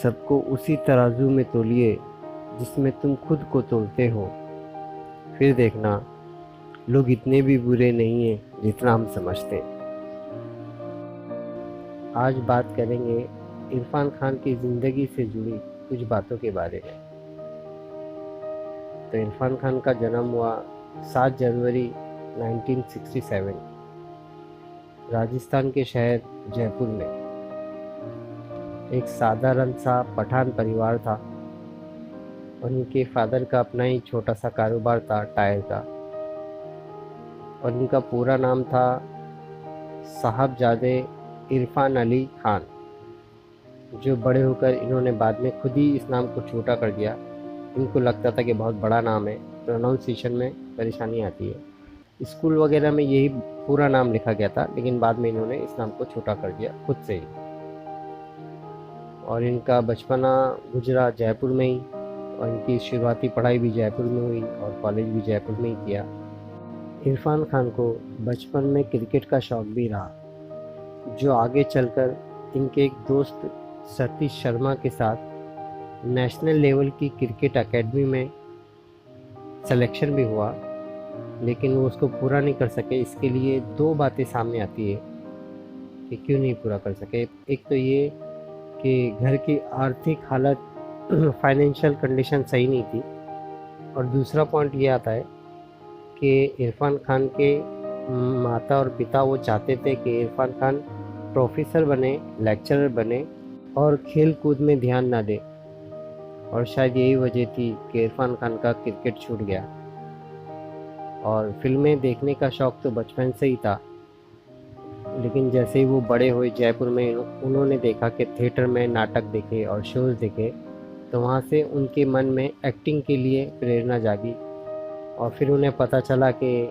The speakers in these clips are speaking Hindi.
सबको उसी तराजू में तौलिए जिसमें तुम खुद को तोलते हो। फिर देखना, लोग इतने भी बुरे नहीं हैं जितना हम समझते हैं। आज बात करेंगे इरफान खान की ज़िंदगी से जुड़ी कुछ बातों के बारे में। तो इरफान खान का जन्म हुआ 7 जनवरी 1967 राजस्थान के शहर जयपुर में। एक साधारण सा पठान परिवार था और इनके फादर का अपना ही छोटा सा कारोबार था टायर का, और इनका पूरा नाम था साहबजादे इरफान अली खान, जो बड़े होकर इन्होंने बाद में खुद ही इस नाम को छोटा कर दिया। इनको लगता था कि बहुत बड़ा नाम है, प्रोनाउंसिएशन में परेशानी आती है। स्कूल वगैरह में यही पूरा नाम लिखा गया था, लेकिन बाद में इन्होंने इस नाम को छोटा कर दिया खुद से ही। और इनका बचपना गुजरा जयपुर में ही, और इनकी शुरुआती पढ़ाई भी जयपुर में हुई और कॉलेज भी जयपुर में ही किया। इरफान खान को बचपन में क्रिकेट का शौक़ भी रहा, जो आगे चलकर इनके एक दोस्त सतीश शर्मा के साथ नेशनल लेवल की क्रिकेट एकेडमी में सिलेक्शन भी हुआ, लेकिन वो उसको पूरा नहीं कर सके। इसके लिए दो बातें सामने आती है कि क्यों नहीं पूरा कर सके। एक तो ये कि घर की आर्थिक हालत फाइनेंशियल कंडीशन सही नहीं थी, और दूसरा पॉइंट ये आता है कि इरफान खान के माता और पिता वो चाहते थे कि इरफान खान प्रोफेसर बने, लेक्चरर बने और खेल कूद में ध्यान ना दे, और शायद यही वजह थी कि इरफान खान का क्रिकेट छूट गया। और फिल्में देखने का शौक़ तो बचपन से ही था, लेकिन जैसे ही वो बड़े हुए जयपुर में उन्होंने देखा कि थिएटर में नाटक देखे और शोज़ देखे, तो वहाँ से उनके मन में एक्टिंग के लिए प्रेरणा जागी। और फिर उन्हें पता चला कि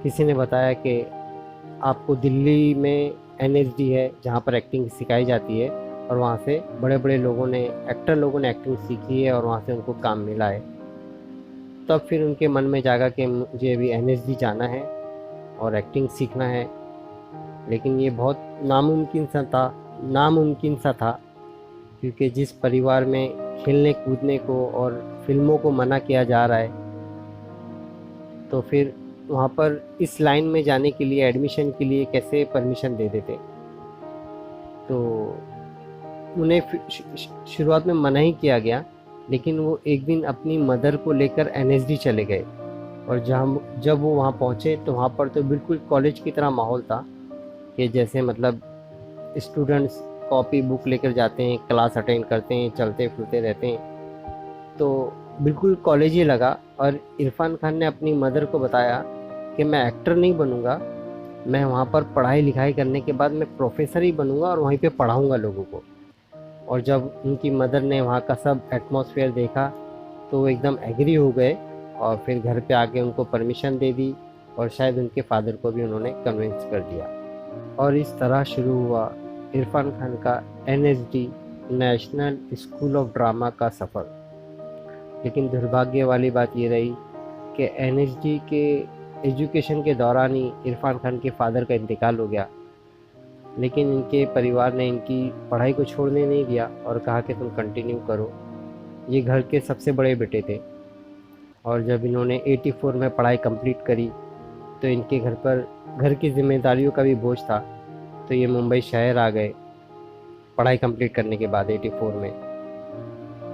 किसी ने बताया कि आपको दिल्ली में NSD है जहाँ पर एक्टिंग सिखाई जाती है, और वहाँ से बड़े बड़े लोगों ने एक्टिंग सीखी है और वहाँ से उनको काम मिला है। तब फिर उनके मन में जागा कि मुझे अभी NSD जाना है और एक्टिंग सीखना है। लेकिन ये बहुत नामुमकिन सा था, क्योंकि जिस परिवार में खेलने कूदने को और फिल्मों को मना किया जा रहा है, तो फिर वहाँ पर इस लाइन में जाने के लिए, एडमिशन के लिए कैसे परमिशन दे देते। तो उन्हें शुरुआत में मना ही किया गया, लेकिन वो एक दिन अपनी मदर को लेकर NSD चले गए। और जब वो वहाँ पहुँचे तो वहाँ पर तो बिल्कुल कॉलेज की तरह माहौल था, कि जैसे मतलब स्टूडेंट्स कॉपी बुक लेकर जाते हैं, क्लास अटेंड करते हैं, चलते फिरते रहते हैं, तो बिल्कुल कॉलेज ही लगा। और इरफान खान ने अपनी मदर को बताया कि मैं एक्टर नहीं बनूंगा, मैं वहाँ पर पढ़ाई लिखाई करने के बाद मैं प्रोफेसर ही बनूंगा और वहीं पे पढ़ाऊंगा लोगों को। और जब उनकी मदर ने वहाँ का सब एटमॉस्फेयर देखा तो वो एकदम एग्री हो गए, और फिर घर पे आके उनको परमिशन दे दी, और शायद उनके फादर को भी उन्होंने कन्विंस कर दिया। और इस तरह शुरू हुआ इरफान खान का NSD national school of drama का सफ़र। लेकिन दुर्भाग्य वाली बात ये रही कि NSD के एजुकेशन के दौरान ही इरफान खान के फादर का इंतकाल हो गया। लेकिन इनके परिवार ने इनकी पढ़ाई को छोड़ने नहीं दिया और कहा कि तुम कंटिन्यू करो। ये घर के सबसे बड़े बेटे थे, और जब इन्होंने 84 में पढ़ाई कंप्लीट करी तो इनके घर पर घर की जिम्मेदारियों का भी बोझ था, तो ये मुंबई शहर आ गए पढ़ाई कंप्लीट करने के बाद 84 में।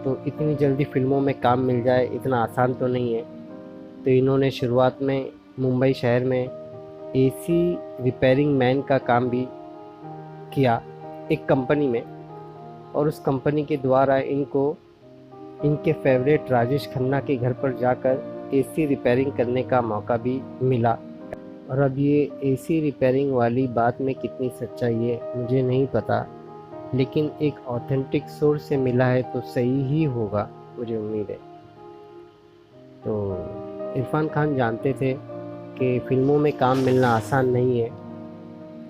तो इतनी जल्दी फिल्मों में काम मिल जाए इतना आसान तो नहीं है, तो इन्होंने शुरुआत में मुंबई शहर में AC रिपेयरिंग मैन का काम भी किया एक कंपनी में, और उस कंपनी के द्वारा इनको इनके फेवरेट राजेश खन्ना के घर पर जाकर AC रिपेयरिंग करने का मौका भी मिला। और अब ये AC रिपेयरिंग वाली बात में कितनी सच्चाई है मुझे नहीं पता, लेकिन एक ऑथेंटिक सोर्स से मिला है तो सही ही होगा, मुझे उम्मीद है। तो इरफान खान जानते थे कि फिल्मों में काम मिलना आसान नहीं है,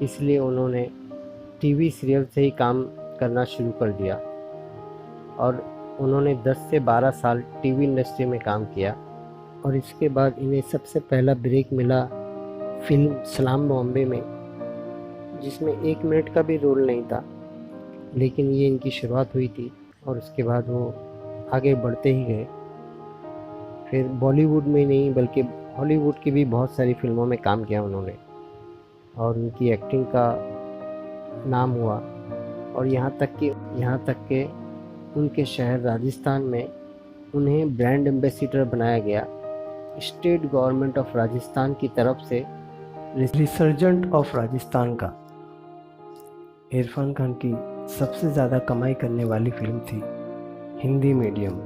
इसलिए उन्होंने TV सीरियल से ही काम करना शुरू कर दिया, और उन्होंने 10 से 12 साल TV इंडस्ट्री में काम किया। और इसके बाद इन्हें सबसे पहला ब्रेक मिला फिल्म सलाम बॉम्बे में, जिसमें 1 मिनट का भी रोल नहीं था, लेकिन ये इनकी शुरुआत हुई थी। और उसके बाद वो आगे बढ़ते ही गए। फिर बॉलीवुड में ही नहीं बल्कि हॉलीवुड की भी बहुत सारी फिल्मों में काम किया उन्होंने, और उनकी एक्टिंग का नाम हुआ। और यहाँ तक कि उनके शहर राजस्थान में उन्हें ब्रांड एम्बेसडर बनाया गया स्टेट गवर्नमेंट ऑफ राजस्थान की तरफ से, रिसर्जेंट ऑफ राजस्थान का। इरफान खान की सबसे ज़्यादा कमाई करने वाली फिल्म थी हिंदी मीडियम,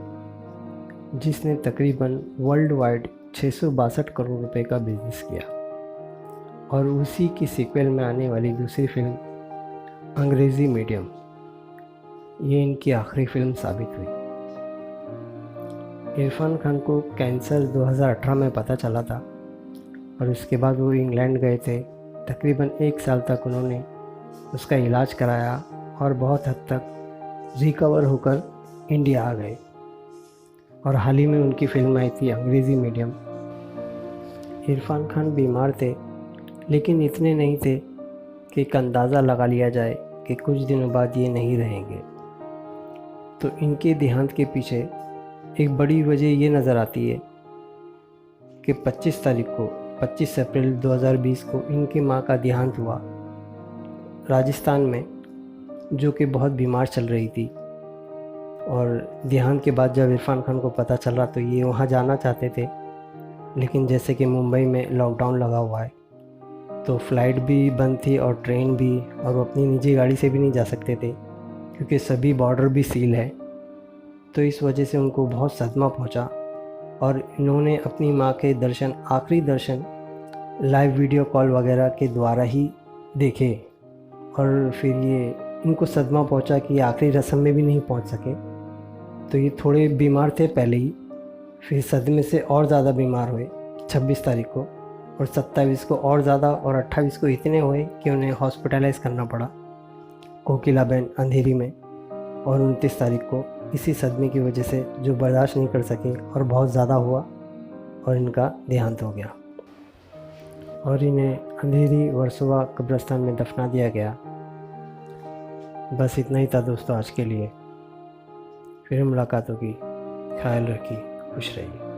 जिसने तकरीबन वर्ल्ड वाइड 662 करोड़ रुपए का बिजनेस किया। और उसी की सीक्वल में आने वाली दूसरी फिल्म अंग्रेज़ी मीडियम, ये इनकी आखिरी फिल्म साबित हुई। इरफान खान को कैंसर 2018 में पता चला था और उसके बाद वो इंग्लैंड गए थे। तकरीबन 1 साल तक उन्होंने उसका इलाज कराया और बहुत हद तक रिकवर होकर इंडिया आ गए। और हाल ही में उनकी फिल्म आई थी अंग्रेज़ी मीडियम। इरफान खान बीमार थे, लेकिन इतने नहीं थे कि एक अंदाज़ा लगा लिया जाए कि कुछ दिनों बाद ये नहीं रहेंगे। तो इनके देहांत के पीछे एक बड़ी वजह ये नज़र आती है कि 25 अप्रैल 2020 को इनकी माँ का देहांत हुआ राजस्थान में, जो कि बहुत बीमार चल रही थी। और देहांत के बाद जब इरफान खान को पता चला तो ये वहाँ जाना चाहते थे, लेकिन जैसे कि मुंबई में लॉकडाउन लगा हुआ है तो फ़्लाइट भी बंद थी और ट्रेन भी, और वो अपनी निजी गाड़ी से भी नहीं जा सकते थे क्योंकि सभी बॉर्डर भी सील है। तो इस वजह से उनको बहुत सदमा पहुंचा और इन्होंने अपनी माँ के दर्शन, आखिरी दर्शन लाइव वीडियो कॉल वगैरह के द्वारा ही देखे। और फिर ये इनको सदमा पहुंचा कि आखिरी रस्म में भी नहीं पहुंच सके। तो ये थोड़े बीमार थे पहले ही, फिर सदमे से और ज़्यादा बीमार हुए 26 तारीख को, और 27 को और ज़्यादा, और 28 को इतने हुए कि उन्हें हॉस्पिटलाइज़ करना पड़ा कोकिलाबेन अंधेरी में। और 29 तारीख को इसी सदमे की वजह से जो बर्दाश्त नहीं कर सके और बहुत ज़्यादा हुआ और इनका देहांत हो गया और इन्हें अंधेरी वर्सोवा कब्रिस्तान में दफना दिया गया। बस इतना ही था दोस्तों आज के लिए। फिर मुलाकात होगी। ख्याल रखिए, खुश रहिए।